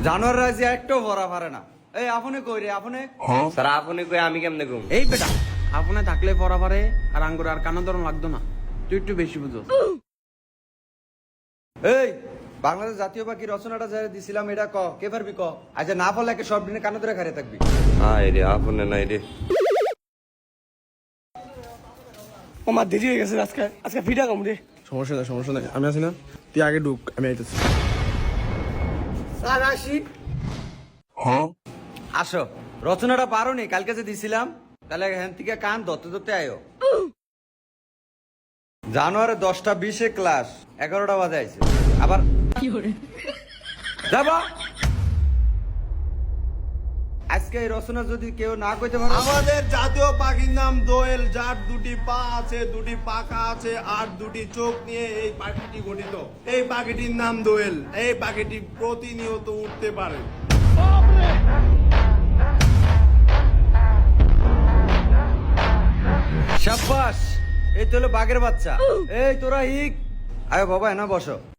জানোয়াররা যে একটাও ভরা পারে না। এই আপনি কই রে আপনি? স্যার আপনি কই আমি কেমনে ঘুম? এই বেটা আপনি থাকলে পড়া পারে আর আঙ্গুর আর কানা ধরন লাগতো না, তুই একটু বেশি বুঝো। এই বাংলাদেশ জাতীয় পাখি রচনাটা যারা দিছিলাম এটা ক কে পারবি ক। আচ্ছা না বললে একে সব দিনে কানে ধরে খারে থাকবি। হাই রে আপনি নাই রে। আমার দেরি হয়ে গেছে, আজকে আজকে ভিড়া কম রে। সমস্যা নাই আমি আছি না, তুই আগে ঢুক, আমি আইতেছি। স্যার আসি। আসো, রচনাটা পারো নি কালকে যে দিছিলাম, তাহলে হ্যান থেকে কান ধরতে ধরতে আয়ো। জানুয়ারি 10:20 ক্লাস 11টা বাজে আইছে। আবার যাবা আজকে এই রচনা যদি কেউ না কইতে পারে, আমাদের জাতীয় পাখির নাম দোয়েল, যার দুটি পা আছে, দুটি পাখা আছে আর দুটি চোখ নিয়ে এই পাখিটি গঠিত। এই পাখিটির নাম দোয়েল। এই পাখিটি প্রতিনিয়ত উঠতে পারে। সাব্বাস, এই তো হলো বাঘের বাচ্চা। এই তোরা হিক আয় বাবা, না বসো।